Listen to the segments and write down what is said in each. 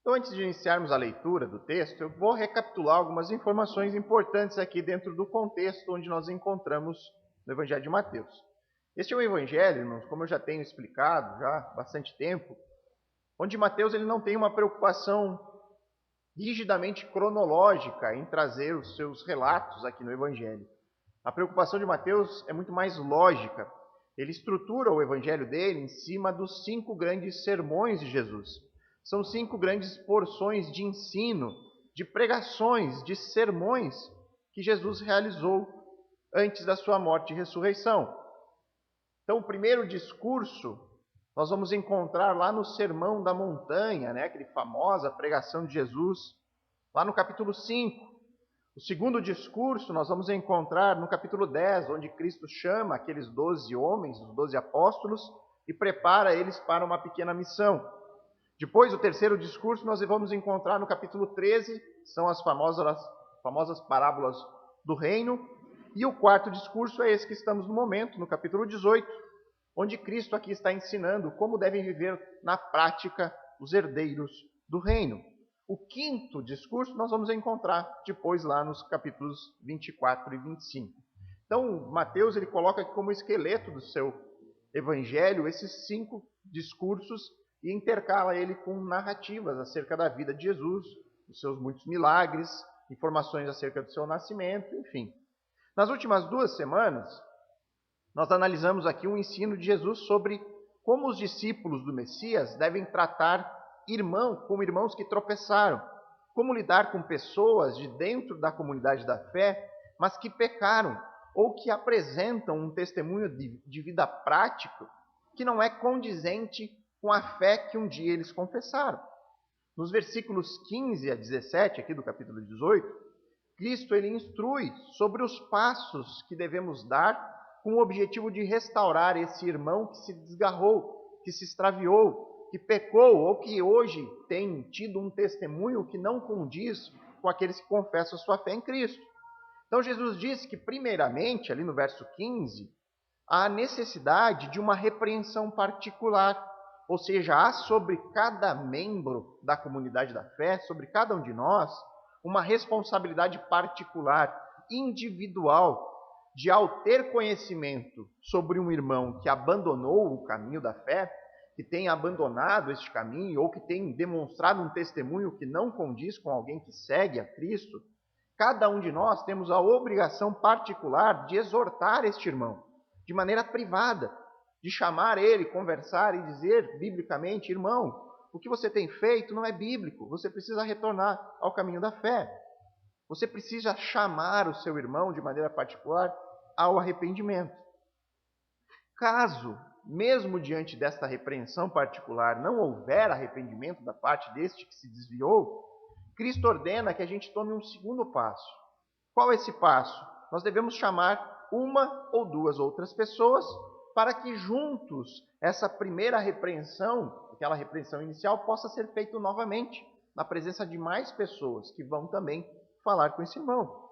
Então, antes de iniciarmos a leitura do texto, eu vou recapitular algumas informações importantes aqui dentro do contexto onde nós encontramos no Evangelho de Mateus. Este é um evangelho, irmãos, como eu já tenho explicado já há bastante tempo, onde Mateus ele não tem uma preocupação rigidamente cronológica em trazer os seus relatos aqui no evangelho. A preocupação de Mateus é muito mais lógica. Ele estrutura o evangelho dele em cima dos 5 grandes sermões de Jesus. São 5 grandes porções de ensino, de pregações, de sermões que Jesus realizou antes da sua morte e ressurreição. Então, o primeiro discurso nós vamos encontrar lá no Sermão da Montanha, aquela famosa pregação de Jesus, lá no capítulo 5. O segundo discurso nós vamos encontrar no capítulo 10, onde Cristo chama aqueles 12 homens, os 12 apóstolos, e prepara eles para uma pequena missão. Depois, o terceiro discurso nós vamos encontrar no capítulo 13, são as famosas parábolas do reino. E o quarto discurso é esse que estamos no momento, no capítulo 18, onde Cristo aqui está ensinando como devem viver na prática os herdeiros do reino. O quinto discurso nós vamos encontrar depois lá nos capítulos 24 e 25. Então, Mateus ele coloca aqui como esqueleto do seu evangelho esses 5 discursos e intercala ele com narrativas acerca da vida de Jesus, dos seus muitos milagres, informações acerca do seu nascimento, enfim. Nas últimas 2 semanas, nós analisamos aqui um ensino de Jesus sobre como os discípulos do Messias devem tratar como irmãos que tropeçaram, como lidar com pessoas de dentro da comunidade da fé, mas que pecaram, ou que apresentam um testemunho de vida prático que não é condizente com a fé que um dia eles confessaram. Nos versículos 15 a 17, aqui do capítulo 18, Cristo ele instrui sobre os passos que devemos dar com o objetivo de restaurar esse irmão que se desgarrou, que se extraviou, que pecou ou que hoje tem tido um testemunho que não condiz com aqueles que confessam a sua fé em Cristo. Então Jesus disse que primeiramente, ali no verso 15, há necessidade de uma repreensão particular, ou seja, há sobre cada membro da comunidade da fé, sobre cada um de nós, uma responsabilidade particular, individual, de ao ter conhecimento sobre um irmão que abandonou o caminho da fé, que tem abandonado este caminho, ou que tem demonstrado um testemunho que não condiz com alguém que segue a Cristo, cada um de nós temos a obrigação particular de exortar este irmão, de maneira privada, de chamar ele, conversar e dizer biblicamente, irmão, o que você tem feito não é bíblico, você precisa retornar ao caminho da fé. Você precisa chamar o seu irmão de maneira particular ao arrependimento. Caso, mesmo diante desta repreensão particular, não houver arrependimento da parte deste que se desviou, Cristo ordena que a gente tome um segundo passo. Qual é esse passo? Nós devemos chamar uma ou 2 outras pessoas para que juntos essa primeira repreensão, aquela repreensão inicial, possa ser feita novamente, na presença de mais pessoas que vão também falar com esse irmão.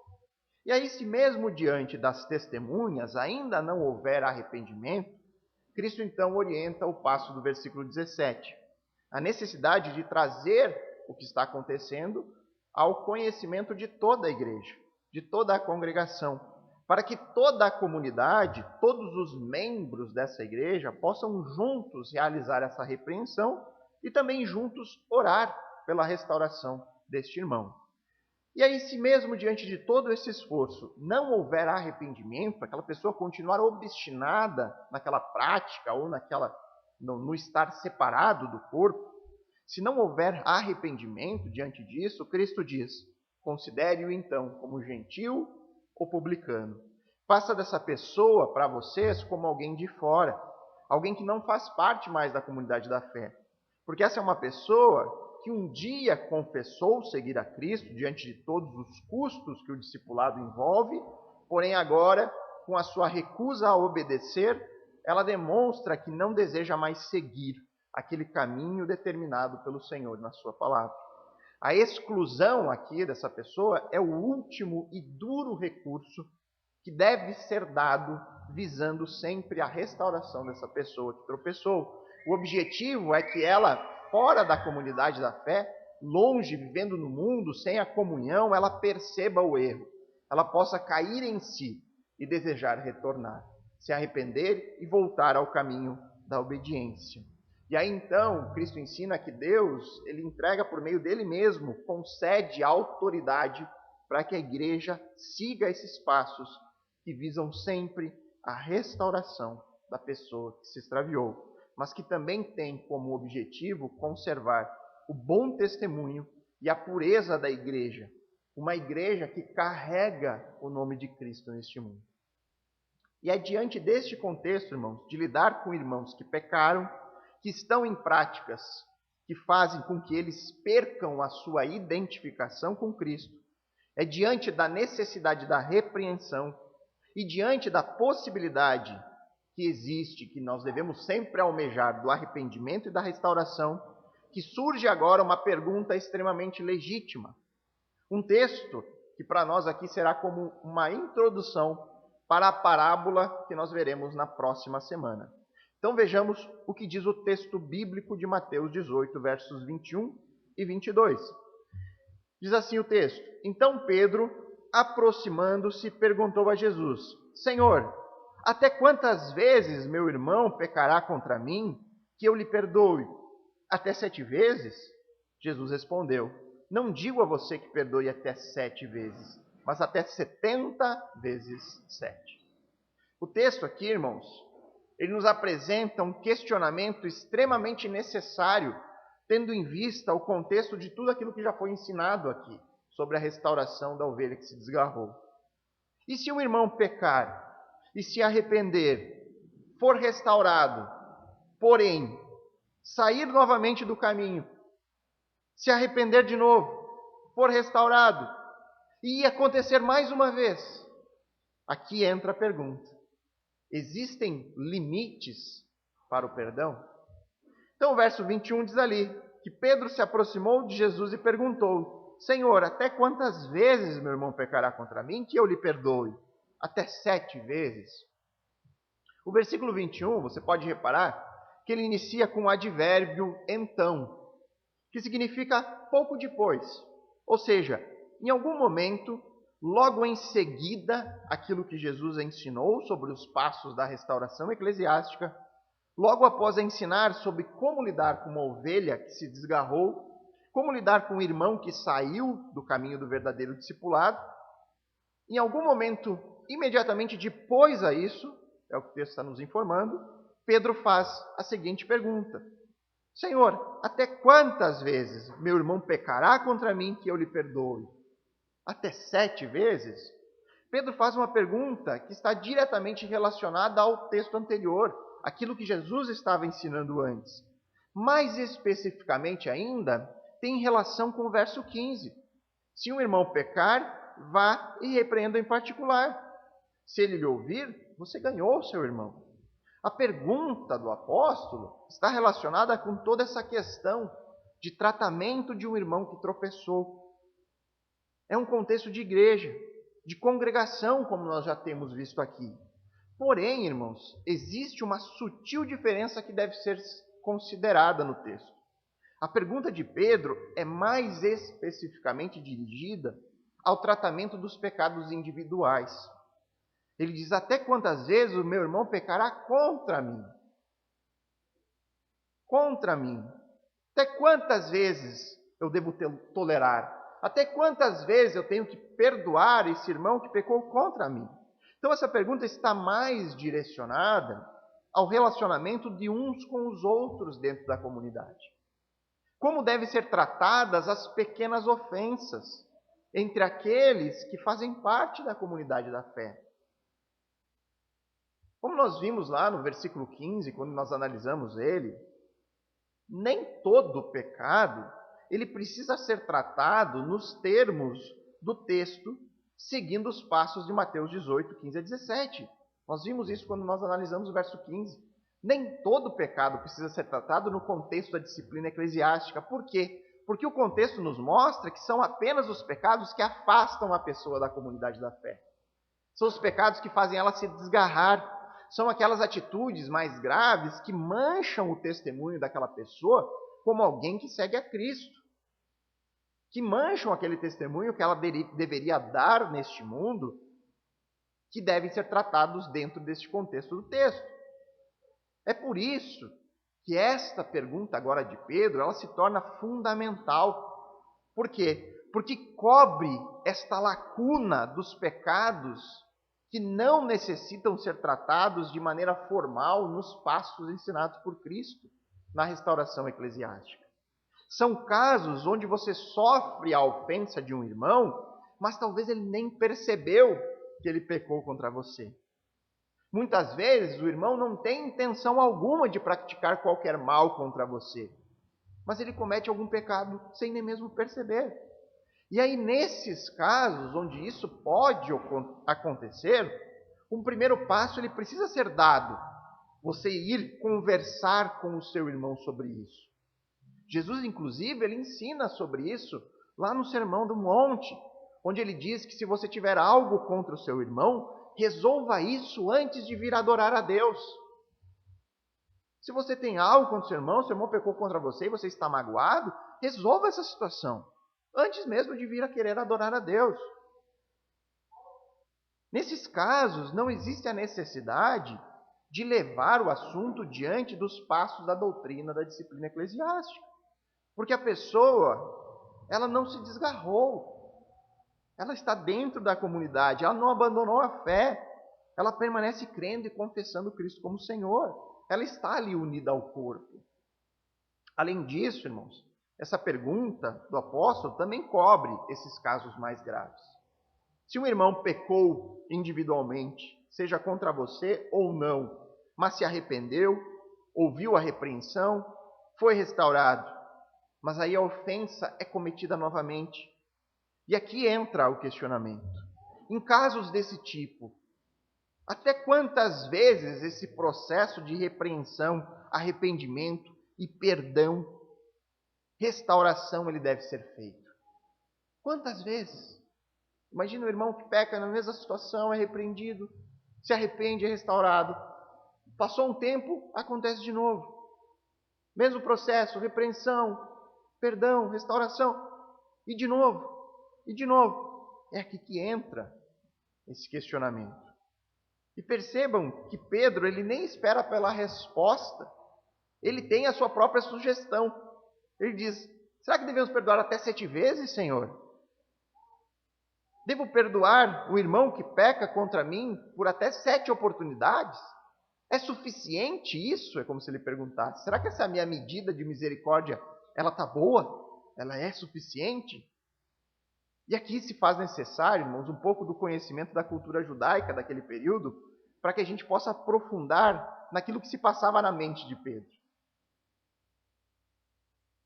E aí, se mesmo diante das testemunhas ainda não houver arrependimento, Cristo então orienta o passo do versículo 17, a necessidade de trazer o que está acontecendo ao conhecimento de toda a igreja, de toda a congregação, para que toda a comunidade, todos os membros dessa igreja possam juntos realizar essa repreensão e também juntos orar pela restauração deste irmão. E aí, se mesmo diante de todo esse esforço não houver arrependimento, aquela pessoa continuar obstinada naquela prática ou no estar separado do corpo, se não houver arrependimento diante disso, Cristo diz, considere-o então como gentil ou publicano. Faça dessa pessoa para vocês como alguém de fora, alguém que não faz parte mais da comunidade da fé. Porque essa é uma pessoa que um dia confessou seguir a Cristo diante de todos os custos que o discipulado envolve, porém agora, com a sua recusa a obedecer, ela demonstra que não deseja mais seguir aquele caminho determinado pelo Senhor na sua palavra. A exclusão aqui dessa pessoa é o último e duro recurso que deve ser dado visando sempre a restauração dessa pessoa que tropeçou. O objetivo é que ela, fora da comunidade da fé, longe, vivendo no mundo, sem a comunhão, ela perceba o erro, ela possa cair em si e desejar retornar, se arrepender e voltar ao caminho da obediência. E aí então, Cristo ensina que Deus, ele entrega por meio dele mesmo, concede autoridade para que a igreja siga esses passos que visam sempre a restauração da pessoa que se extraviou, mas que também tem como objetivo conservar o bom testemunho e a pureza da igreja, uma igreja que carrega o nome de Cristo neste mundo. E é diante deste contexto, irmãos, de lidar com irmãos que pecaram, que estão em práticas que fazem com que eles percam a sua identificação com Cristo, é diante da necessidade da repreensão e diante da possibilidade que existe, que nós devemos sempre almejar, do arrependimento e da restauração, que surge agora uma pergunta extremamente legítima. Um texto que para nós aqui será como uma introdução para a parábola que nós veremos na próxima semana. Então vejamos o que diz o texto bíblico de Mateus 18, versos 21 e 22. Diz assim o texto: Então Pedro, aproximando-se, perguntou a Jesus: Senhor, até quantas vezes meu irmão pecará contra mim, que eu lhe perdoe? Até 7 vezes? Jesus respondeu: Não digo a você que perdoe até 7 vezes, mas até 70 vezes 7. O texto aqui, irmãos, ele nos apresenta um questionamento extremamente necessário, tendo em vista o contexto de tudo aquilo que já foi ensinado aqui, sobre a restauração da ovelha que se desgarrou. E se um irmão pecar e se arrepender, for restaurado, porém, sair novamente do caminho, se arrepender de novo, for restaurado, e acontecer mais uma vez, aqui entra a pergunta: existem limites para o perdão? Então o verso 21 diz ali, que Pedro se aproximou de Jesus e perguntou: Senhor, até quantas vezes meu irmão pecará contra mim, que eu lhe perdoe? Até 7 vezes? O versículo 21, você pode reparar, que ele inicia com o advérbio então, que significa pouco depois. Ou seja, em algum momento, logo em seguida, aquilo que Jesus ensinou sobre os passos da restauração eclesiástica, logo após ensinar sobre como lidar com uma ovelha que se desgarrou, como lidar com um irmão que saiu do caminho do verdadeiro discipulado, em algum momento, imediatamente depois a isso, é o que o texto está nos informando, Pedro faz a seguinte pergunta: Senhor, até quantas vezes meu irmão pecará contra mim que eu lhe perdoe? Até 7 vezes? Pedro faz uma pergunta que está diretamente relacionada ao texto anterior, aquilo que Jesus estava ensinando antes. Mais especificamente ainda, tem relação com o verso 15. Se um irmão pecar, vá e repreenda em particular. Se ele lhe ouvir, você ganhou o seu irmão. A pergunta do apóstolo está relacionada com toda essa questão de tratamento de um irmão que tropeçou. É um contexto de igreja, de congregação, como nós já temos visto aqui. Porém, irmãos, existe uma sutil diferença que deve ser considerada no texto. A pergunta de Pedro é mais especificamente dirigida ao tratamento dos pecados individuais. Ele diz: até quantas vezes o meu irmão pecará contra mim? Contra mim. Até quantas vezes eu devo tolerar? Até quantas vezes eu tenho que perdoar esse irmão que pecou contra mim? Então essa pergunta está mais direcionada ao relacionamento de uns com os outros dentro da comunidade. Como devem ser tratadas as pequenas ofensas entre aqueles que fazem parte da comunidade da fé? Como nós vimos lá no versículo 15, quando nós analisamos ele, nem todo pecado ele precisa ser tratado nos termos do texto, seguindo os passos de Mateus 18, 15 a 17. Nós vimos isso quando nós analisamos o verso 15. Nem todo pecado precisa ser tratado no contexto da disciplina eclesiástica. Por quê? Porque o contexto nos mostra que são apenas os pecados que afastam a pessoa da comunidade da fé. São os pecados que fazem ela se desgarrar. São aquelas atitudes mais graves que mancham o testemunho daquela pessoa como alguém que segue a Cristo. que mancham aquele testemunho que ela deveria dar neste mundo, que devem ser tratados dentro deste contexto do texto. É por isso que esta pergunta agora de Pedro, ela se torna fundamental. Por quê? Porque cobre esta lacuna dos pecados que não necessitam ser tratados de maneira formal nos passos ensinados por Cristo na restauração eclesiástica. São casos onde você sofre a ofensa de um irmão, mas talvez ele nem percebeu que ele pecou contra você. Muitas vezes o irmão não tem intenção alguma de praticar qualquer mal contra você, mas ele comete algum pecado sem nem mesmo perceber. E aí, nesses casos onde isso pode acontecer, um primeiro passo ele precisa ser dado. Você ir conversar com o seu irmão sobre isso. Jesus, inclusive, ele ensina sobre isso lá no Sermão do Monte, onde ele diz que se você tiver algo contra o seu irmão, resolva isso antes de vir adorar a Deus. Se você tem algo contra o seu irmão pecou contra você e você está magoado, resolva essa situação antes mesmo de vir a querer adorar a Deus. Nesses casos, não existe a necessidade de levar o assunto diante dos passos da doutrina da disciplina eclesiástica. Porque a pessoa, ela não se desgarrou. Ela está dentro da comunidade, ela não abandonou a fé. Ela permanece crendo e confessando Cristo como Senhor. Ela está ali unida ao corpo. Além disso, irmãos, essa pergunta do apóstolo também cobre esses casos mais graves. Se um irmão pecou individualmente, seja contra você ou não, mas se arrependeu, ouviu a repreensão, foi restaurado, mas aí a ofensa é cometida novamente. E aqui entra o questionamento. Em casos desse tipo, até quantas vezes esse processo de repreensão, arrependimento e perdão, restauração, ele deve ser feito? Quantas vezes? Imagina o irmão que peca na mesma situação, é repreendido, se arrepende, é restaurado. Passou um tempo, acontece de novo. Mesmo processo, repreensão, perdão, restauração. E de novo, e de novo. É aqui que entra esse questionamento. E percebam que Pedro, ele nem espera pela resposta. Ele tem a sua própria sugestão. Ele diz, será que devemos perdoar até 7 vezes, Senhor? Devo perdoar o irmão que peca contra mim por até 7 oportunidades? É suficiente isso? É como se ele perguntasse. Será que essa minha medida de misericórdia, ela está boa? Ela é suficiente? E aqui se faz necessário, irmãos, um pouco do conhecimento da cultura judaica daquele período, para que a gente possa aprofundar naquilo que se passava na mente de Pedro.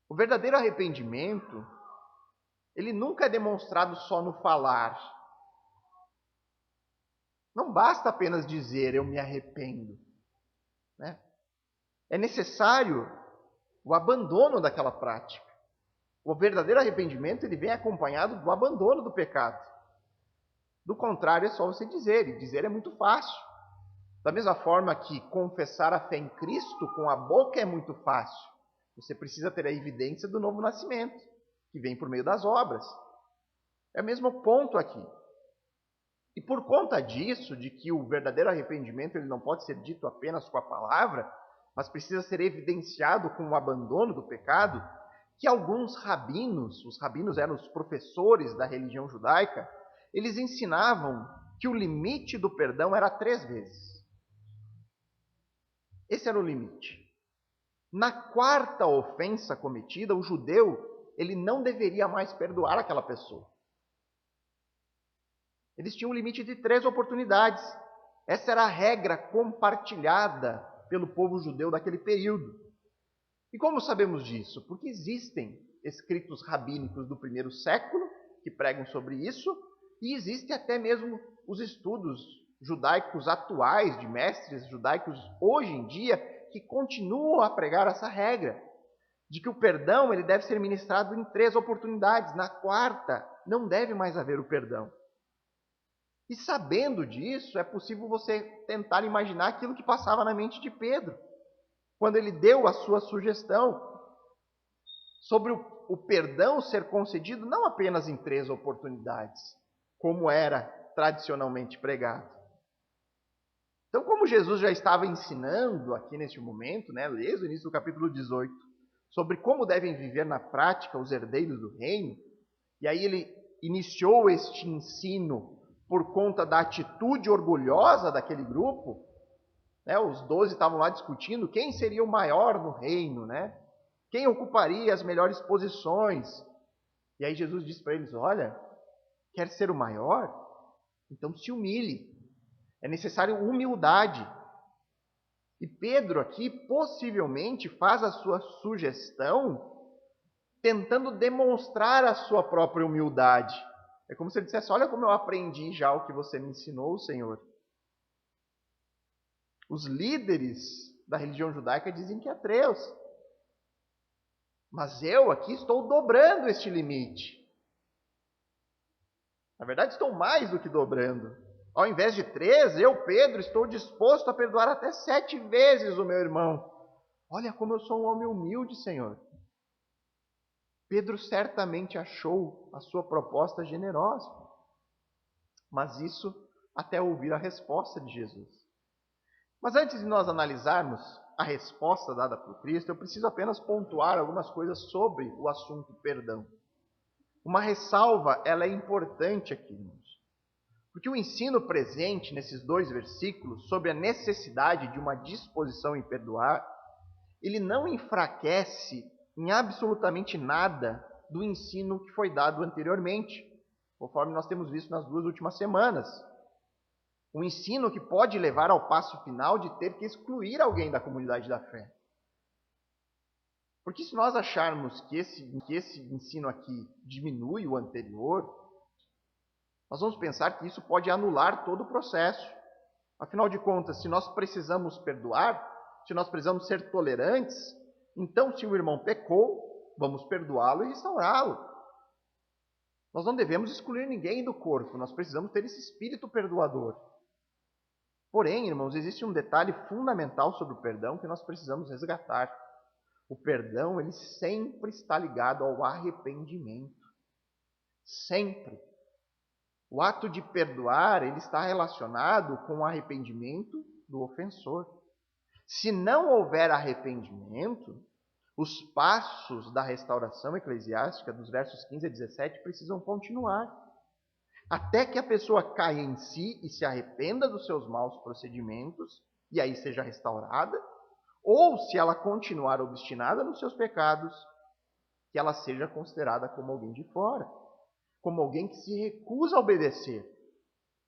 O verdadeiro arrependimento, ele nunca é demonstrado só no falar. Não basta apenas dizer, eu me arrependo. Né? É necessário o abandono daquela prática. O verdadeiro arrependimento, ele vem acompanhado do abandono do pecado. Do contrário, é só você dizer, e dizer é muito fácil. Da mesma forma que confessar a fé em Cristo com a boca é muito fácil. Você precisa ter a evidência do novo nascimento, que vem por meio das obras. É o mesmo ponto aqui. E por conta disso, de que o verdadeiro arrependimento ele não pode ser dito apenas com a palavra, mas precisa ser evidenciado com o abandono do pecado, que alguns rabinos, os rabinos eram os professores da religião judaica, eles ensinavam que o limite do perdão era 3 vezes. Esse era o limite. Na 4ª ofensa cometida, o judeu, ele não deveria mais perdoar aquela pessoa. Eles tinham um limite de 3 oportunidades. Essa era a regra compartilhada pelo povo judeu daquele período. E como sabemos disso? Porque existem escritos rabínicos do 1º século que pregam sobre isso, e existem até mesmo os estudos judaicos atuais, de mestres judaicos hoje em dia, que continuam a pregar essa regra, de que o perdão ele deve ser ministrado em 3 oportunidades. Na 4ª, não deve mais haver o perdão. E sabendo disso, é possível você tentar imaginar aquilo que passava na mente de Pedro, quando ele deu a sua sugestão sobre o perdão ser concedido não apenas em 3 oportunidades, como era tradicionalmente pregado. Então, como Jesus já estava ensinando aqui neste momento, desde o início do capítulo 18, sobre como devem viver na prática os herdeiros do reino, e aí ele iniciou este ensino por conta da atitude orgulhosa daquele grupo, os 12 estavam lá discutindo quem seria o maior no reino, quem ocuparia as melhores posições. E aí Jesus disse para eles, olha, quer ser o maior? Então se humilhe. É necessário humildade. E Pedro aqui possivelmente faz a sua sugestão tentando demonstrar a sua própria humildade. É como se ele dissesse, olha como eu aprendi já o que você me ensinou, Senhor. Os líderes da religião judaica dizem que é 3. Mas eu aqui estou dobrando este limite. Na verdade, estou mais do que dobrando. Ao invés de 3, eu, Pedro, estou disposto a perdoar até 7 vezes o meu irmão. Olha como eu sou um homem humilde, Senhor. Pedro certamente achou a sua proposta generosa. Mas isso até ouvir a resposta de Jesus. Mas antes de nós analisarmos a resposta dada por Cristo, eu preciso apenas pontuar algumas coisas sobre o assunto perdão. Uma ressalva, ela é importante aqui, irmãos. Porque o ensino presente nesses 2 versículos sobre a necessidade de uma disposição em perdoar, ele não enfraquece em absolutamente nada do ensino que foi dado anteriormente, conforme nós temos visto nas 2 últimas semanas. Um ensino que pode levar ao passo final de ter que excluir alguém da comunidade da fé. Porque se nós acharmos que esse ensino aqui diminui o anterior, nós vamos pensar que isso pode anular todo o processo. Afinal de contas, se nós precisamos perdoar, se nós precisamos ser tolerantes, então se o irmão pecou, vamos perdoá-lo e restaurá-lo. Nós não devemos excluir ninguém do corpo, nós precisamos ter esse espírito perdoador. Porém, irmãos, existe um detalhe fundamental sobre o perdão que nós precisamos resgatar. O perdão, ele sempre está ligado ao arrependimento. Sempre. O ato de perdoar, ele está relacionado com o arrependimento do ofensor. Se não houver arrependimento, os passos da restauração eclesiástica, dos versos 15 a 17, precisam continuar. Até que a pessoa caia em si e se arrependa dos seus maus procedimentos, e aí seja restaurada, ou se ela continuar obstinada nos seus pecados, que ela seja considerada como alguém de fora, como alguém que se recusa a obedecer.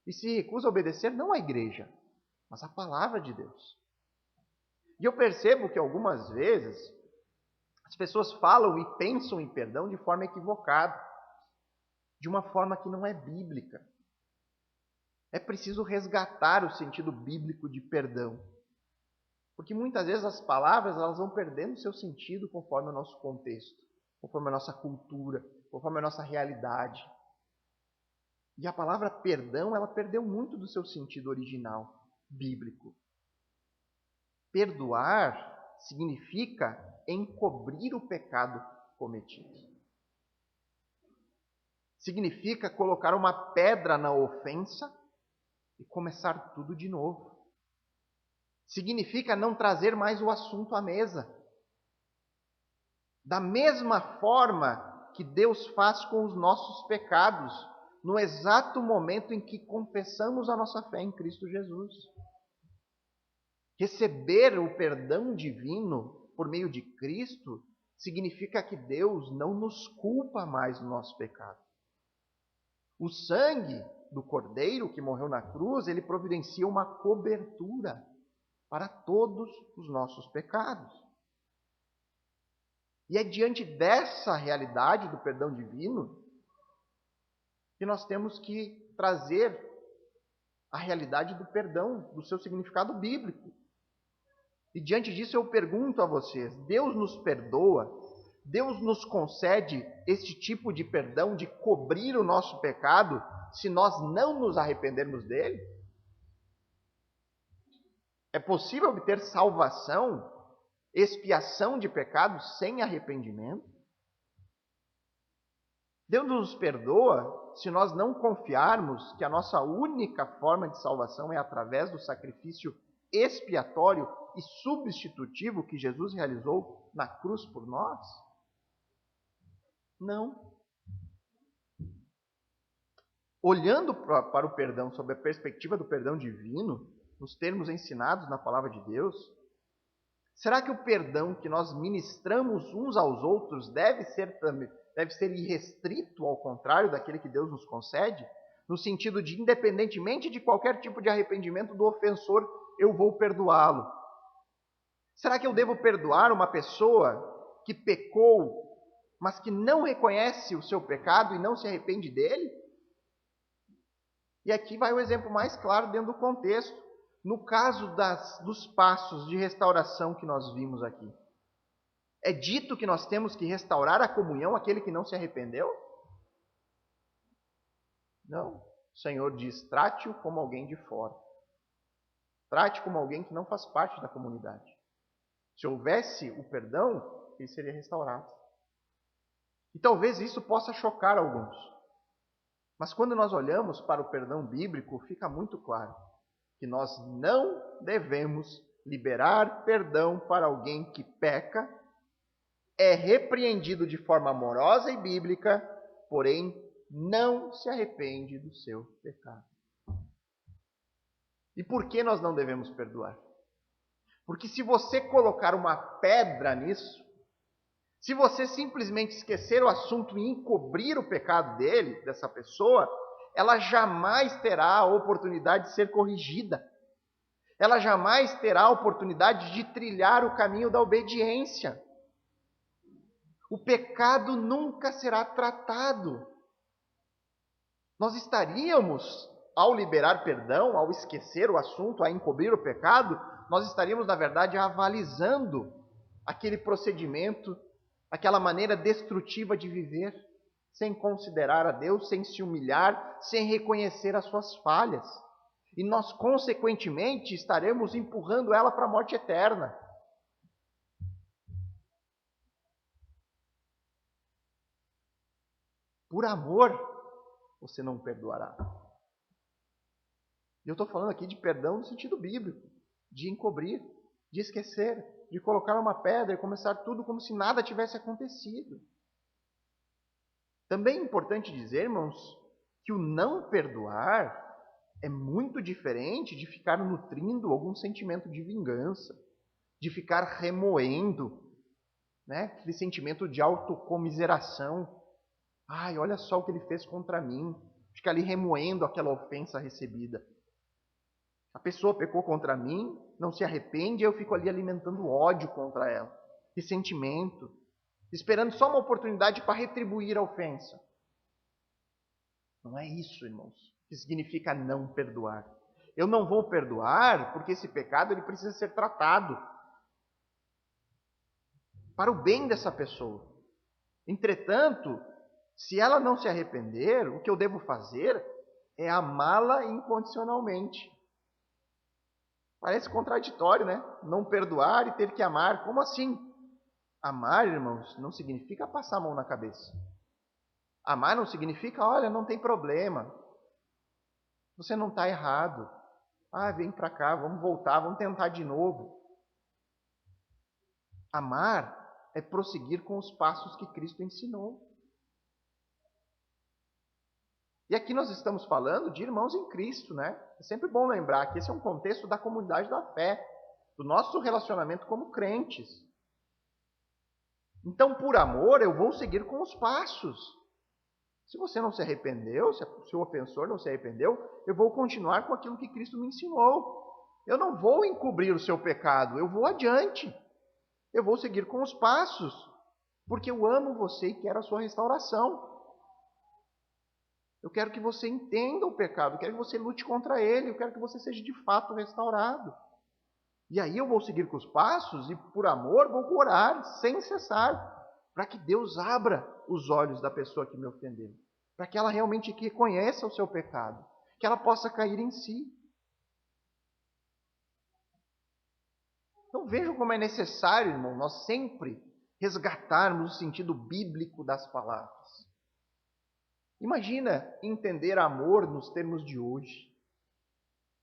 E se recusa a obedecer não à igreja, mas à palavra de Deus. E eu percebo que algumas vezes as pessoas falam e pensam em perdão de forma equivocada, de uma forma que não é bíblica. É preciso resgatar o sentido bíblico de perdão. Porque muitas vezes as palavras elas vão perdendo seu sentido conforme o nosso contexto, conforme a nossa cultura, conforme a nossa realidade. E a palavra perdão, ela perdeu muito do seu sentido original, bíblico. Perdoar significa encobrir o pecado cometido. Significa colocar uma pedra na ofensa e começar tudo de novo. Significa não trazer mais o assunto à mesa. Da mesma forma que Deus faz com os nossos pecados, no exato momento em que confessamos a nossa fé em Cristo Jesus. Receber o perdão divino por meio de Cristo significa que Deus não nos culpa mais do nosso pecado. O sangue do Cordeiro que morreu na cruz, ele providencia uma cobertura para todos os nossos pecados. E é diante dessa realidade do perdão divino que nós temos que trazer a realidade do perdão, do seu significado bíblico. E diante disso eu pergunto a vocês, Deus nos perdoa? Deus nos concede este tipo de perdão, de cobrir o nosso pecado, se nós não nos arrependermos dele? É possível obter salvação, expiação de pecados sem arrependimento? Deus nos perdoa se nós não confiarmos que a nossa única forma de salvação é através do sacrifício expiatório e substitutivo que Jesus realizou na cruz por nós? Não. Olhando para o perdão sob a perspectiva do perdão divino, nos termos ensinados na palavra de Deus, será que o perdão que nós ministramos uns aos outros deve ser irrestrito, ao contrário daquele que Deus nos concede? No sentido de, independentemente de qualquer tipo de arrependimento do ofensor, eu vou perdoá-lo. Será que eu devo perdoar uma pessoa que pecou, mas que não reconhece o seu pecado e não se arrepende dele? E aqui vai o exemplo mais claro dentro do contexto. No caso dos passos de restauração que nós vimos aqui. É dito que nós temos que restaurar a comunhão àquele que não se arrependeu? Não. O Senhor diz, trate-o como alguém de fora. Trate como alguém que não faz parte da comunidade. Se houvesse o perdão, ele seria restaurado. E talvez isso possa chocar alguns. Mas quando nós olhamos para o perdão bíblico, fica muito claro que nós não devemos liberar perdão para alguém que peca, é repreendido de forma amorosa e bíblica, porém não se arrepende do seu pecado. E por que nós não devemos perdoar? Porque se você colocar uma pedra nisso, se você simplesmente esquecer o assunto e encobrir o pecado dessa pessoa, ela jamais terá a oportunidade de ser corrigida. Ela jamais terá a oportunidade de trilhar o caminho da obediência. O pecado nunca será tratado. Nós estaríamos, ao liberar perdão, ao esquecer o assunto, a encobrir o pecado, nós estaríamos, na verdade, avalizando aquele procedimento, aquela maneira destrutiva de viver, sem considerar a Deus, sem se humilhar, sem reconhecer as suas falhas. E nós, consequentemente, estaremos empurrando ela para a morte eterna. Por amor, você não perdoará. E eu estou falando aqui de perdão no sentido bíblico, de encobrir, de esquecer, de colocar uma pedra e começar tudo como se nada tivesse acontecido. Também é importante dizer, irmãos, que o não perdoar é muito diferente de ficar nutrindo algum sentimento de vingança, de ficar remoendo, aquele sentimento de autocomiseração. Ai, olha só o que ele fez contra mim. Fica ali remoendo aquela ofensa recebida. A pessoa pecou contra mim, não se arrepende, eu fico ali alimentando ódio contra ela, ressentimento, esperando só uma oportunidade para retribuir a ofensa. Não é isso, irmãos, que significa não perdoar. Eu não vou perdoar porque esse pecado ele precisa ser tratado para o bem dessa pessoa. Entretanto, se ela não se arrepender, o que eu devo fazer é amá-la incondicionalmente. Parece contraditório, né? Não perdoar e ter que amar. Como assim? Amar, irmãos, não significa passar a mão na cabeça. Amar não significa, olha, não tem problema. Você não está errado. Vem para cá, vamos voltar, vamos tentar de novo. Amar é prosseguir com os passos que Cristo ensinou. E aqui nós estamos falando de irmãos em Cristo, né? É sempre bom lembrar que esse é um contexto da comunidade da fé, do nosso relacionamento como crentes. Então, por amor, eu vou seguir com os passos. Se você não se arrependeu, se o ofensor não se arrependeu, eu vou continuar com aquilo que Cristo me ensinou. Eu não vou encobrir o seu pecado, eu vou adiante. Eu vou seguir com os passos, porque eu amo você e quero a sua restauração. Eu quero que você entenda o pecado, eu quero que você lute contra ele, eu quero que você seja de fato restaurado. E aí eu vou seguir com os passos e, por amor, vou orar sem cessar, para que Deus abra os olhos da pessoa que me ofendeu, para que ela realmente reconheça o seu pecado, que ela possa cair em si. Então vejam como é necessário, irmão, nós sempre resgatarmos o sentido bíblico das palavras. Imagina entender amor nos termos de hoje.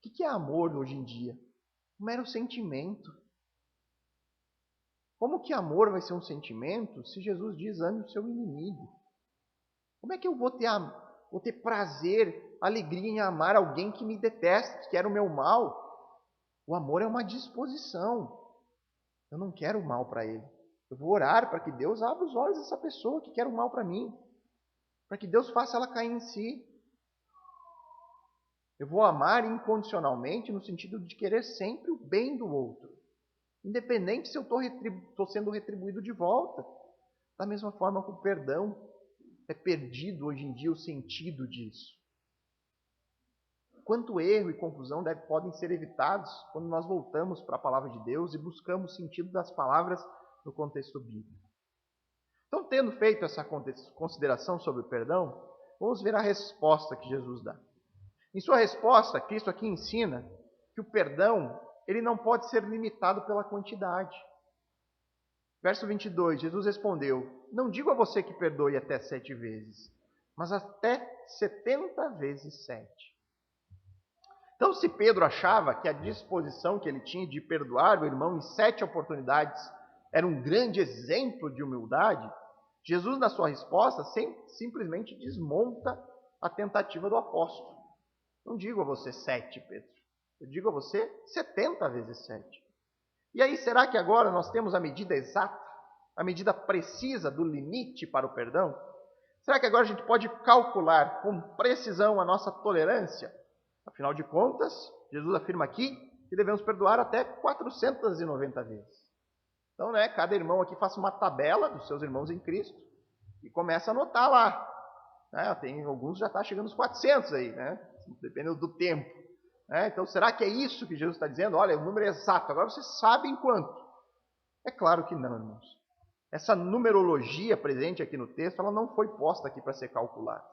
O que é amor hoje em dia? Um mero sentimento. Como que amor vai ser um sentimento se Jesus diz ame o seu inimigo? Como é que eu vou ter prazer, alegria em amar alguém que me detesta, que quer o meu mal? O amor é uma disposição. Eu não quero o mal para ele. Eu vou orar para que Deus abra os olhos dessa pessoa que quer o mal para mim. Para que Deus faça ela cair em si. Eu vou amar incondicionalmente no sentido de querer sempre o bem do outro. Independente se eu estou sendo retribuído de volta. Da mesma forma que o perdão é perdido hoje em dia o sentido disso. Quanto erro e confusão podem ser evitados quando nós voltamos para a palavra de Deus e buscamos o sentido das palavras no contexto bíblico. Então, tendo feito essa consideração sobre o perdão, vamos ver a resposta que Jesus dá. Em sua resposta, Cristo aqui ensina que o perdão ele não pode ser limitado pela quantidade. Verso 22, Jesus respondeu, não digo a você que perdoe até 7 vezes, mas até 70 vezes 7. Então, se Pedro achava que a disposição que ele tinha de perdoar o irmão em 7 oportunidades era um grande exemplo de humildade, Jesus, na sua resposta, simplesmente desmonta a tentativa do apóstolo. Não digo a você 7, Pedro. Eu digo a você 70 vezes 7. E aí, será que agora nós temos a medida exata, a medida precisa do limite para o perdão? Será que agora a gente pode calcular com precisão a nossa tolerância? Afinal de contas, Jesus afirma aqui que devemos perdoar até 490 vezes. Então, cada irmão aqui faça uma tabela dos seus irmãos em Cristo e começa a anotar lá. Tem alguns já está chegando aos 400 aí, dependendo do tempo. Então, será que é isso que Jesus está dizendo? Olha, o número é exato, agora você sabe em quanto? É claro que não, irmãos. Essa numerologia presente aqui no texto, ela não foi posta aqui para ser calculada.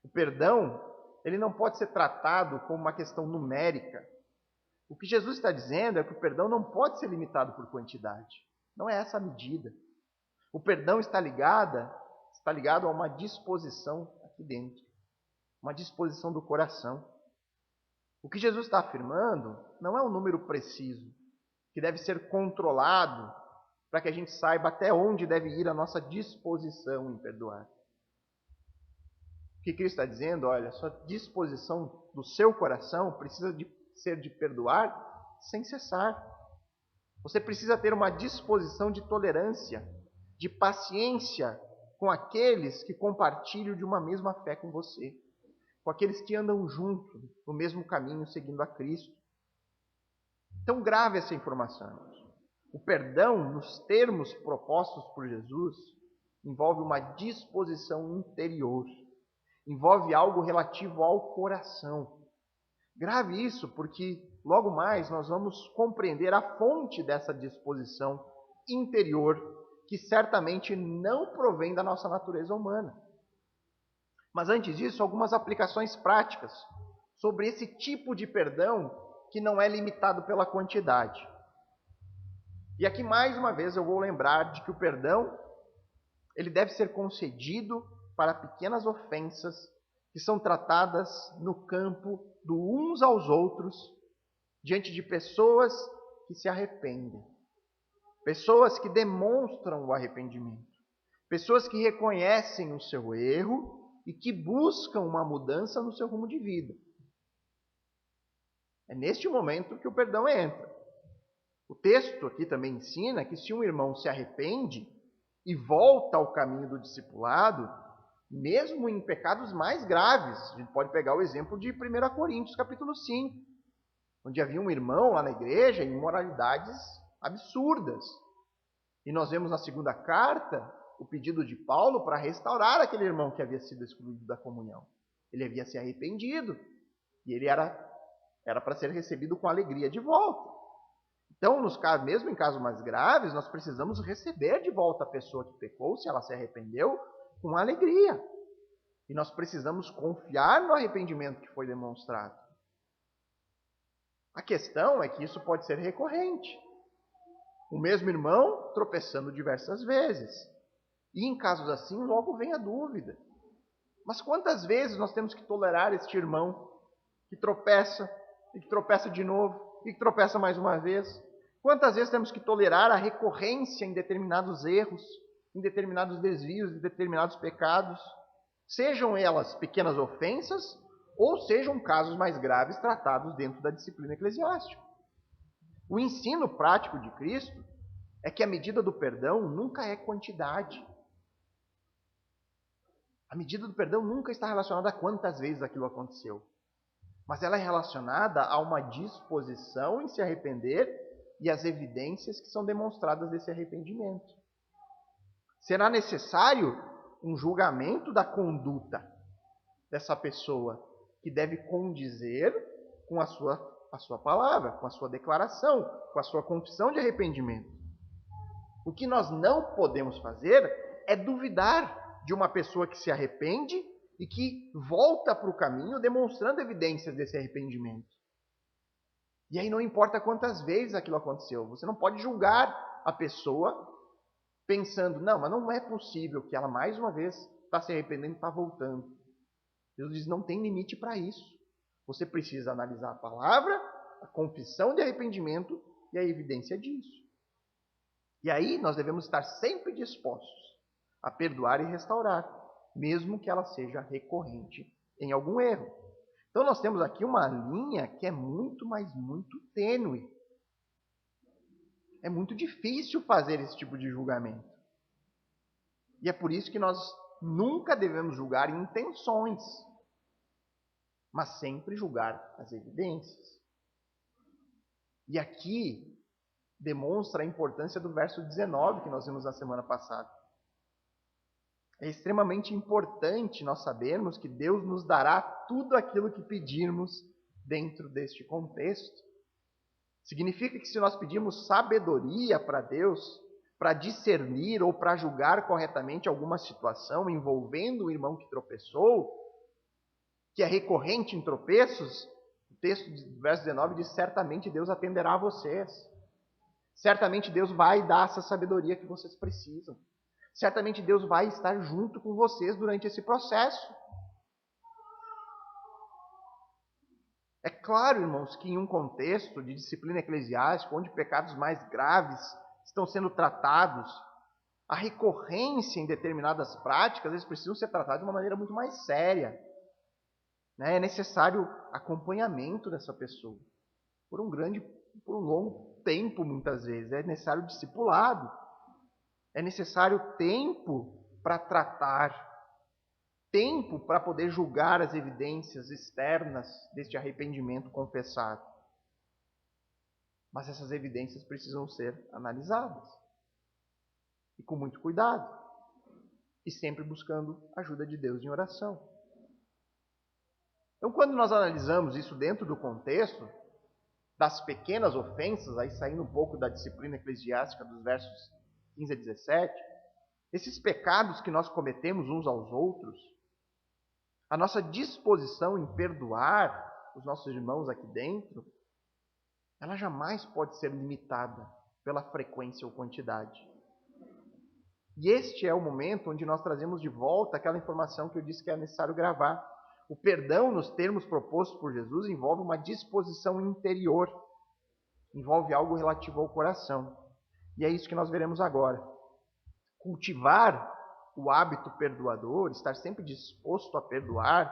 O perdão, ele não pode ser tratado como uma questão numérica. O que Jesus está dizendo é que o perdão não pode ser limitado por quantidade. Não é essa a medida. O perdão está ligado a uma disposição aqui dentro. Uma disposição do coração. O que Jesus está afirmando não é um número preciso, que deve ser controlado para que a gente saiba até onde deve ir a nossa disposição em perdoar. O que Cristo está dizendo, olha, a sua disposição do seu coração precisa ser de perdoar sem cessar. Você precisa ter uma disposição de tolerância, de paciência com aqueles que compartilham de uma mesma fé com você, com aqueles que andam junto no mesmo caminho, seguindo a Cristo. Então, grave essa informação. O perdão, nos termos propostos por Jesus, envolve uma disposição interior. Envolve algo relativo ao coração. Grave isso, porque logo mais nós vamos compreender a fonte dessa disposição interior, que certamente não provém da nossa natureza humana. Mas antes disso, algumas aplicações práticas sobre esse tipo de perdão que não é limitado pela quantidade. E aqui, mais uma vez, eu vou lembrar de que o perdão ele deve ser concedido para pequenas ofensas que são tratadas no campo do uns aos outros, diante de pessoas que se arrependem. Pessoas que demonstram o arrependimento. Pessoas que reconhecem o seu erro e que buscam uma mudança no seu rumo de vida. É neste momento que o perdão entra. O texto aqui também ensina que se um irmão se arrepende e volta ao caminho do discipulado, mesmo em pecados mais graves, a gente pode pegar o exemplo de 1 Coríntios capítulo 5, onde havia um irmão lá na igreja em imoralidades absurdas. E nós vemos na segunda carta o pedido de Paulo para restaurar aquele irmão que havia sido excluído da comunhão. Ele havia se arrependido e ele era para ser recebido com alegria de volta. Então, mesmo em casos mais graves, nós precisamos receber de volta a pessoa que pecou, se ela se arrependeu, com alegria. E nós precisamos confiar no arrependimento que foi demonstrado. A questão é que isso pode ser recorrente. O mesmo irmão tropeçando diversas vezes. E em casos assim, logo vem a dúvida. Mas quantas vezes nós temos que tolerar este irmão que tropeça, e que tropeça de novo, e que tropeça mais uma vez? Quantas vezes temos que tolerar a recorrência em determinados erros, em determinados desvios, em determinados pecados? Sejam elas pequenas ofensas, ou sejam casos mais graves tratados dentro da disciplina eclesiástica. O ensino prático de Cristo é que a medida do perdão nunca é quantidade. A medida do perdão nunca está relacionada a quantas vezes aquilo aconteceu. Mas ela é relacionada a uma disposição em se arrepender e as evidências que são demonstradas desse arrependimento. Será necessário um julgamento da conduta dessa pessoa, que deve condizer com a sua palavra, com a sua declaração, com a sua confissão de arrependimento. O que nós não podemos fazer é duvidar de uma pessoa que se arrepende e que volta para o caminho demonstrando evidências desse arrependimento. E aí não importa quantas vezes aquilo aconteceu, você não pode julgar a pessoa pensando, não, mas não é possível que ela mais uma vez está se arrependendo e está voltando. Deus diz, não tem limite para isso. Você precisa analisar a palavra, a confissão de arrependimento e a evidência disso. E aí nós devemos estar sempre dispostos a perdoar e restaurar, mesmo que ela seja recorrente em algum erro. Então nós temos aqui uma linha que é muito, mas muito tênue. É muito difícil fazer esse tipo de julgamento. E é por isso que nós nunca devemos julgar intenções, mas sempre julgar as evidências. E aqui demonstra a importância do verso 19 que nós vimos na semana passada. É extremamente importante nós sabermos que Deus nos dará tudo aquilo que pedirmos dentro deste contexto. Significa que se nós pedirmos sabedoria para Deus, para discernir ou para julgar corretamente alguma situação envolvendo o irmão que tropeçou, que é recorrente em tropeços, o texto do verso 19 diz, certamente Deus atenderá a vocês. Certamente Deus vai dar essa sabedoria que vocês precisam. Certamente Deus vai estar junto com vocês durante esse processo. É claro, irmãos, que em um contexto de disciplina eclesiástica, onde pecados mais graves estão sendo tratados, a recorrência em determinadas práticas, eles precisam ser tratados de uma maneira muito mais séria. É necessário acompanhamento dessa pessoa, por um longo tempo, muitas vezes. É necessário discipulado. É necessário tempo para tratar, tempo para poder julgar as evidências externas deste arrependimento confessado. Mas essas evidências precisam ser analisadas. E com muito cuidado. E sempre buscando a ajuda de Deus em oração. Então, quando nós analisamos isso dentro do contexto das pequenas ofensas, aí saindo um pouco da disciplina eclesiástica dos versos 15 a 17, esses pecados que nós cometemos uns aos outros, a nossa disposição em perdoar os nossos irmãos aqui dentro, ela jamais pode ser limitada pela frequência ou quantidade. E este é o momento onde nós trazemos de volta aquela informação que eu disse que é necessário gravar. O perdão, nos termos propostos por Jesus, envolve uma disposição interior, envolve algo relativo ao coração. E é isso que nós veremos agora. Cultivar o hábito perdoador, estar sempre disposto a perdoar,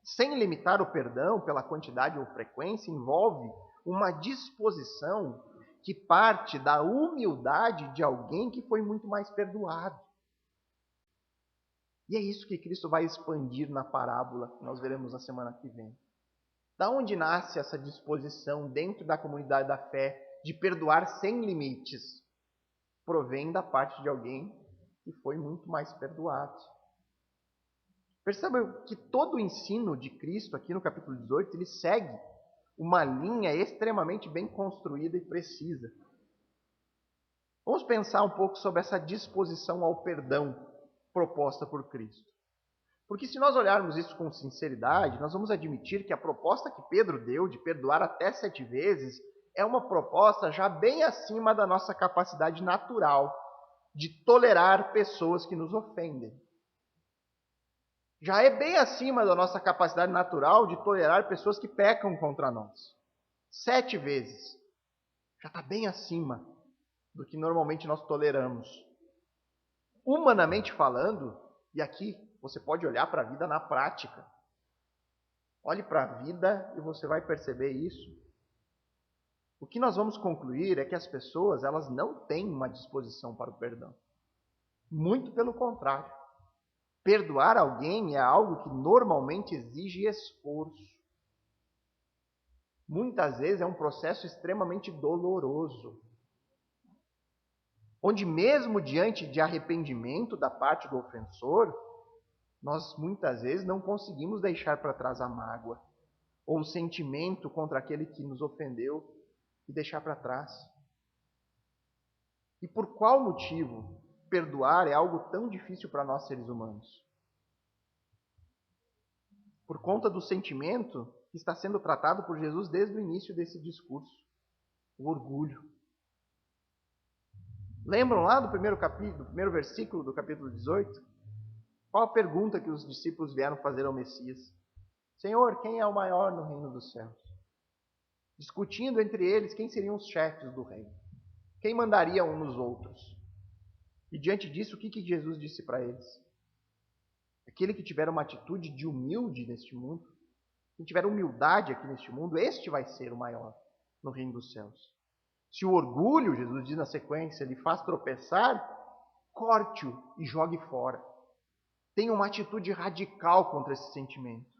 sem limitar o perdão pela quantidade ou frequência, envolve uma disposição que parte da humildade de alguém que foi muito mais perdoado. E é isso que Cristo vai expandir na parábola que nós veremos na semana que vem. Da onde nasce essa disposição dentro da comunidade da fé de perdoar sem limites? Provém da parte de alguém que foi muito mais perdoado. Perceba que todo o ensino de Cristo aqui no capítulo 18, ele segue uma linha extremamente bem construída e precisa. Vamos pensar um pouco sobre essa disposição ao perdão proposta por Cristo. Porque se nós olharmos isso com sinceridade, nós vamos admitir que a proposta que Pedro deu de perdoar até 7 vezes é uma proposta já bem acima da nossa capacidade natural de tolerar pessoas que nos ofendem. já é bem acima da nossa capacidade natural de tolerar pessoas que pecam contra nós. 7 vezes. Já está bem acima do que normalmente nós toleramos. Humanamente falando, e aqui você pode olhar para a vida na prática. Olhe para a vida e você vai perceber isso. O que nós vamos concluir é que as pessoas, elas não têm uma disposição para o perdão. Muito pelo contrário. Perdoar alguém é algo que normalmente exige esforço. Muitas vezes é um processo extremamente doloroso. Onde mesmo diante de arrependimento da parte do ofensor, nós muitas vezes não conseguimos deixar para trás a mágoa ou o sentimento contra aquele que nos ofendeu e deixar para trás. E por qual motivo perdoar é algo tão difícil para nós seres humanos? Por conta do sentimento que está sendo tratado por Jesus desde o início desse discurso, o orgulho. Lembram lá do primeiro versículo do capítulo 18? Qual a pergunta que os discípulos vieram fazer ao Messias? Senhor, quem é o maior no reino dos céus? Discutindo entre eles quem seriam os chefes do reino. Quem mandaria um nos outros? E diante disso, o que Jesus disse para eles? Aquele que tiver uma atitude de humilde neste mundo, quem tiver humildade aqui neste mundo, este vai ser o maior no reino dos céus. Se o orgulho, Jesus diz na sequência, lhe faz tropeçar, corte-o e jogue fora. Tenha uma atitude radical contra esse sentimento.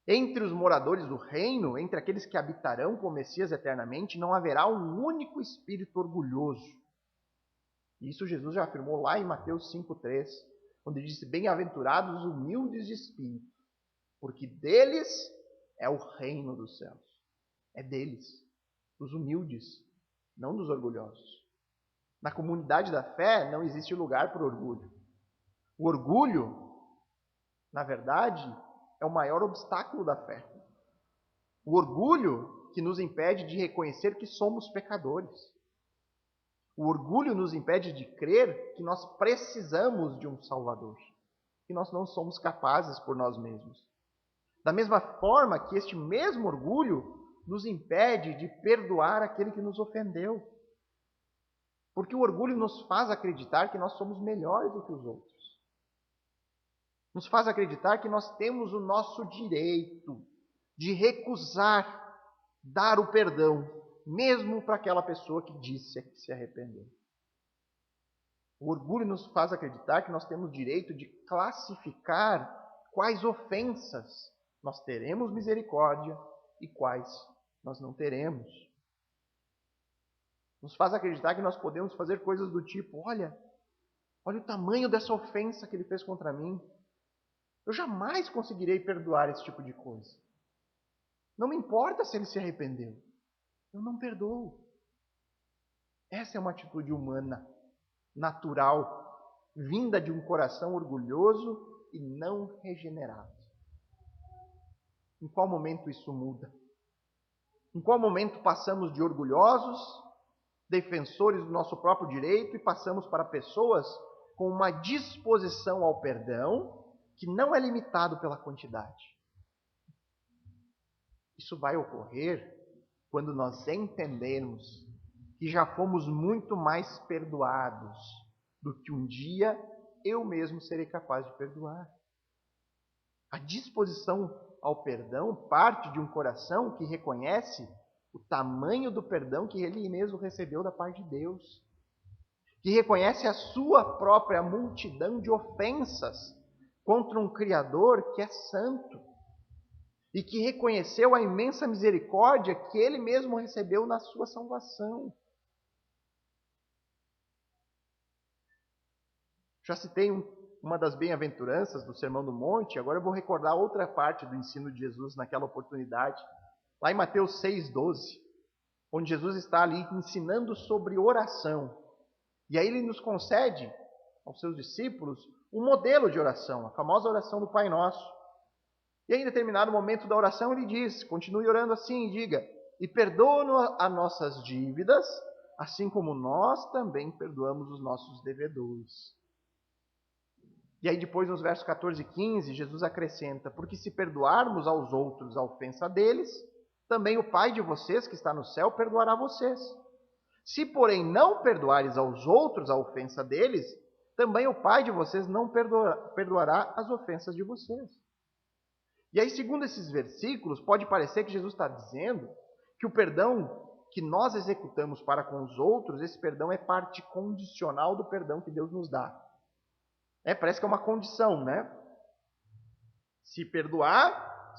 Entre os moradores do reino, entre aqueles que habitarão com o Messias eternamente, não haverá um único espírito orgulhoso. Isso Jesus já afirmou lá em Mateus 5,3, onde disse, bem-aventurados os humildes de espírito, porque deles é o reino dos céus. É deles, dos humildes, não dos orgulhosos. Na comunidade da fé não existe lugar para o orgulho. O orgulho, na verdade, é o maior obstáculo da fé. O orgulho que nos impede de reconhecer que somos pecadores. O orgulho nos impede de crer que nós precisamos de um Salvador, que nós não somos capazes por nós mesmos. Da mesma forma que este mesmo orgulho nos impede de perdoar aquele que nos ofendeu. Porque o orgulho nos faz acreditar que nós somos melhores do que os outros. Nos faz acreditar que nós temos o nosso direito de recusar dar o perdão, mesmo para aquela pessoa que disse que se arrependeu. O orgulho nos faz acreditar que nós temos direito de classificar quais ofensas nós teremos misericórdia e quais nós não teremos. Nos faz acreditar que nós podemos fazer coisas do tipo, olha o tamanho dessa ofensa que ele fez contra mim. Eu jamais conseguirei perdoar esse tipo de coisa. Não me importa se ele se arrependeu. Eu não perdoo. Essa é uma atitude humana, natural, vinda de um coração orgulhoso e não regenerado. Em qual momento isso muda? Em qual momento passamos de orgulhosos, defensores do nosso próprio direito, e passamos para pessoas com uma disposição ao perdão que não é limitado pela quantidade? Isso vai ocorrer quando nós entendermos que já fomos muito mais perdoados do que um dia eu mesmo serei capaz de perdoar. A disposição ao perdão parte de um coração que reconhece o tamanho do perdão que ele mesmo recebeu da parte de Deus, que reconhece a sua própria multidão de ofensas contra um Criador que é santo e que reconheceu a imensa misericórdia que ele mesmo recebeu na sua salvação. Já citei uma das bem-aventuranças do Sermão do Monte, agora eu vou recordar outra parte do ensino de Jesus naquela oportunidade, lá em Mateus 6,12, onde Jesus está ali ensinando sobre oração. E aí ele nos concede, aos seus discípulos, um modelo de oração, a famosa oração do Pai Nosso. E aí, em determinado momento da oração, ele diz, continue orando assim e diga, e perdoa-nos as nossas dívidas, assim como nós também perdoamos os nossos devedores. E aí depois, nos versos 14 e 15, Jesus acrescenta: porque se perdoarmos aos outros a ofensa deles, também o Pai de vocês que está no céu perdoará vocês. Se, porém, não perdoares aos outros a ofensa deles, também o Pai de vocês não perdoará as ofensas de vocês. E aí, segundo esses versículos, pode parecer que Jesus está dizendo que o perdão que nós executamos para com os outros, esse perdão é parte condicional do perdão que Deus nos dá. Parece que é uma condição, né? Se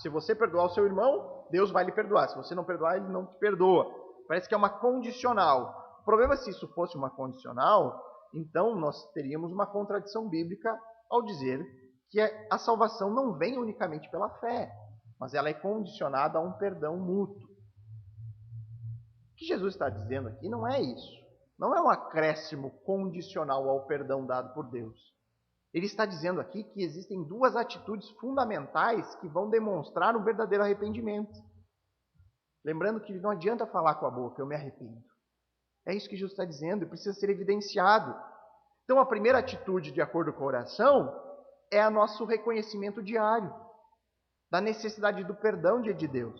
você perdoar o seu irmão, Deus vai lhe perdoar. Se você não perdoar, ele não te perdoa. Parece que é uma condicional. O problema é se isso fosse uma condicional, então nós teríamos uma contradição bíblica ao dizer que a salvação não vem unicamente pela fé, mas ela é condicionada a um perdão mútuo. O que Jesus está dizendo aqui não é isso. Não é um acréscimo condicional ao perdão dado por Deus. Ele está dizendo aqui que existem duas atitudes fundamentais que vão demonstrar um verdadeiro arrependimento. Lembrando que não adianta falar com a boca, eu me arrependo. É isso que Jesus está dizendo e precisa ser evidenciado. Então a primeira atitude, de acordo com a oração, é o nosso reconhecimento diário da necessidade do perdão de Deus.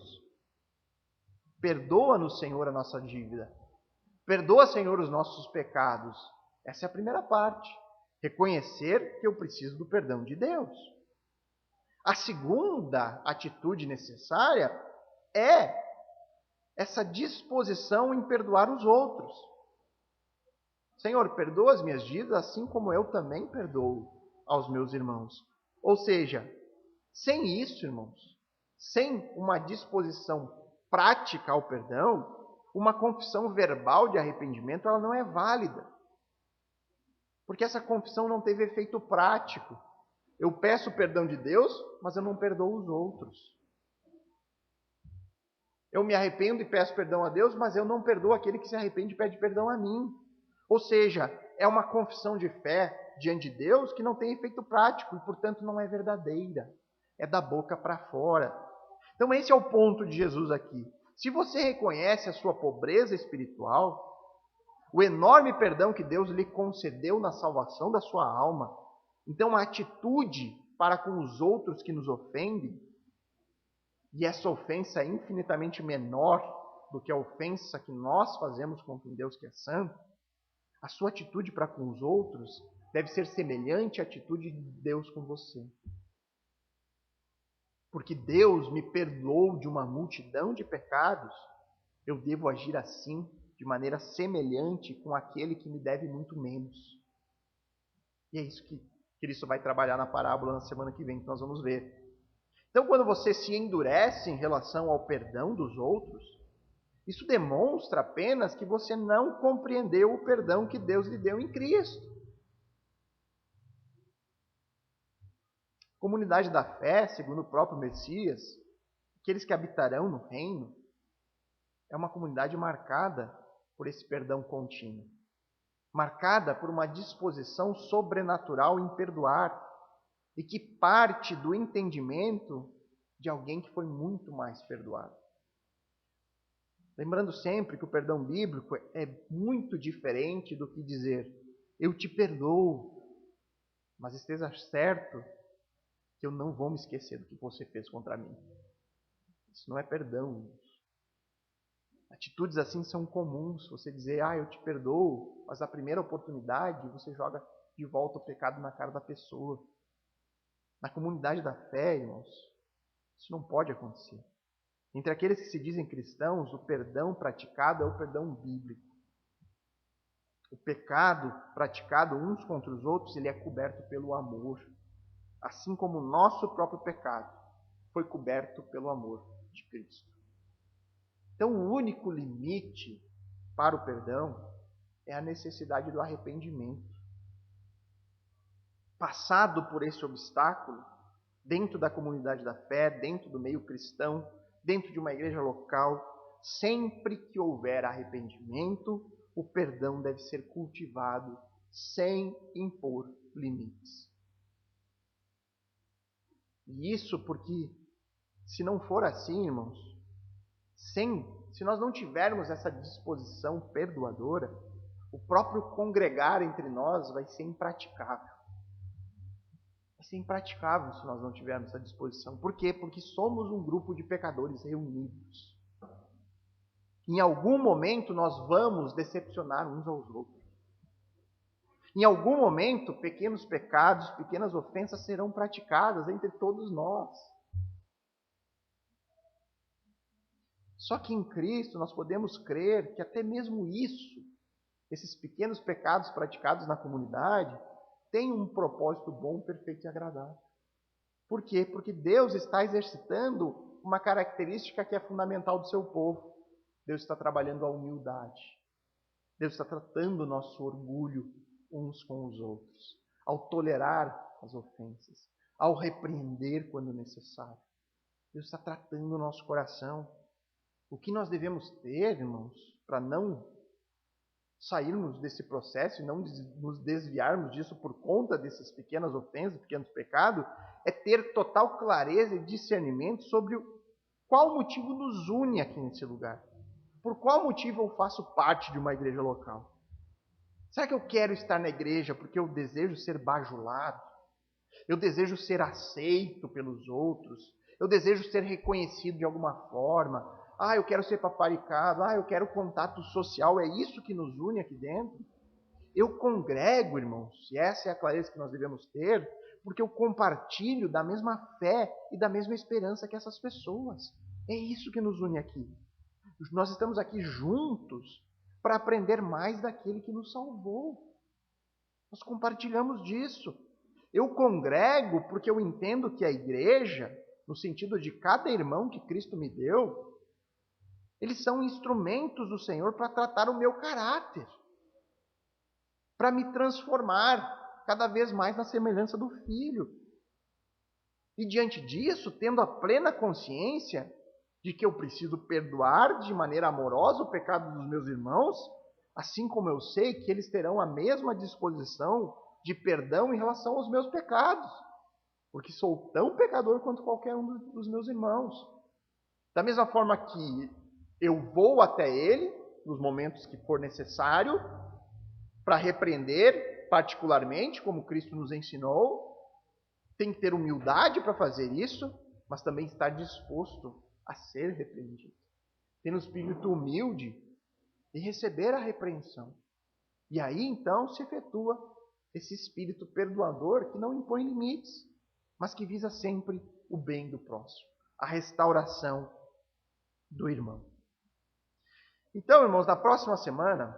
Perdoa-nos, Senhor, a nossa dívida. Perdoa, Senhor, os nossos pecados. Essa é a primeira parte. Reconhecer que eu preciso do perdão de Deus. A segunda atitude necessária é essa disposição em perdoar os outros. Senhor, perdoa as minhas dívidas, assim como eu também perdoo aos meus irmãos. Ou seja, sem isso, irmãos, sem uma disposição prática ao perdão, uma confissão verbal de arrependimento, ela não é válida. Porque essa confissão não teve efeito prático. Eu peço o perdão de Deus, mas eu não perdoo os outros. Eu me arrependo e peço perdão a Deus, mas eu não perdoo aquele que se arrepende e pede perdão a mim. Ou seja, é uma confissão de fé diante de Deus que não tem efeito prático e, portanto, não é verdadeira. É da boca para fora. Então, esse é o ponto de Jesus aqui. Se você reconhece a sua pobreza espiritual, o enorme perdão que Deus lhe concedeu na salvação da sua alma, então a atitude para com os outros que nos ofendem, e essa ofensa é infinitamente menor do que a ofensa que nós fazemos contra um Deus que é santo, a sua atitude para com os outros deve ser semelhante à atitude de Deus com você. Porque Deus me perdoou de uma multidão de pecados, eu devo agir assim, de maneira semelhante com aquele que me deve muito menos. E é isso que Cristo vai trabalhar na parábola na semana que vem, que nós vamos ver. Então, quando você se endurece em relação ao perdão dos outros, isso demonstra apenas que você não compreendeu o perdão que Deus lhe deu em Cristo. A comunidade da fé, segundo o próprio Messias, aqueles que habitarão no reino, é uma comunidade marcada por esse perdão contínuo, marcada por uma disposição sobrenatural em perdoar e que parte do entendimento de alguém que foi muito mais perdoado. Lembrando sempre que o perdão bíblico é muito diferente do que dizer, eu te perdoo, mas esteja certo que eu não vou me esquecer do que você fez contra mim. Isso não é perdão. Atitudes assim são comuns. Você dizer, eu te perdoo, mas na primeira oportunidade você joga de volta o pecado na cara da pessoa. Na comunidade da fé, irmãos, isso não pode acontecer. Entre aqueles que se dizem cristãos, o perdão praticado é o perdão bíblico. O pecado praticado uns contra os outros, ele é coberto pelo amor. Assim como o nosso próprio pecado foi coberto pelo amor de Cristo. Então, o único limite para o perdão é a necessidade do arrependimento. Passado por esse obstáculo, dentro da comunidade da fé, dentro do meio cristão, dentro de uma igreja local, sempre que houver arrependimento, o perdão deve ser cultivado sem impor limites. E isso porque, se não for assim, irmãos, se nós não tivermos essa disposição perdoadora, o próprio congregar entre nós vai ser impraticável. vai ser impraticável se nós não tivermos essa disposição. Por quê? Porque somos um grupo de pecadores reunidos. Em algum momento nós vamos decepcionar uns aos outros. Em algum momento, pequenos pecados, pequenas ofensas serão praticadas entre todos nós. Só que em Cristo nós podemos crer que até mesmo isso, esses pequenos pecados praticados na comunidade, têm um propósito bom, perfeito e agradável. Por quê? Porque Deus está exercitando uma característica que é fundamental do seu povo. Deus está trabalhando a humildade. Deus está tratando o nosso orgulho uns com os outros, ao tolerar as ofensas, ao repreender quando necessário. Deus está tratando o nosso coração. O que nós devemos ter, irmãos, para não sairmos desse processo e não nos desviarmos disso por conta dessas pequenas ofensas, pequenos pecados, é ter total clareza e discernimento sobre qual motivo nos une aqui nesse lugar. Por qual motivo eu faço parte de uma igreja local? Será que eu quero estar na igreja porque eu desejo ser bajulado? Eu desejo ser aceito pelos outros? Eu desejo ser reconhecido de alguma forma? Eu quero ser paparicado. Eu quero contato social. É isso que nos une aqui dentro? Eu congrego, irmãos, e essa é a clareza que nós devemos ter, porque eu compartilho da mesma fé e da mesma esperança que essas pessoas. É isso que nos une aqui. Nós estamos aqui juntos para aprender mais daquele que nos salvou. Nós compartilhamos disso. Eu congrego porque eu entendo que a igreja, no sentido de cada irmão que Cristo me deu, eles são instrumentos do Senhor para tratar o meu caráter, para me transformar cada vez mais na semelhança do Filho. E diante disso, tendo a plena consciência de que eu preciso perdoar de maneira amorosa o pecado dos meus irmãos, assim como eu sei que eles terão a mesma disposição de perdão em relação aos meus pecados, porque sou tão pecador quanto qualquer um dos meus irmãos. Da mesma forma que eu vou até ele, nos momentos que for necessário, para repreender, particularmente, como Cristo nos ensinou, tem que ter humildade para fazer isso, mas também estar disposto a ser repreendido. Ter um espírito humilde e receber a repreensão. E aí, então, se efetua esse espírito perdoador que não impõe limites, mas que visa sempre o bem do próximo, a restauração do irmão. Então, irmãos, na próxima semana,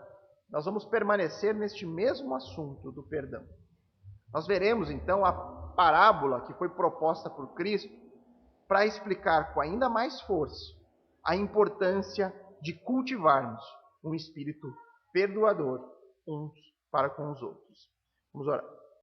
nós vamos permanecer neste mesmo assunto do perdão. Nós veremos, então, a parábola que foi proposta por Cristo para explicar com ainda mais força a importância de cultivarmos um espírito perdoador uns para com os outros. Vamos orar.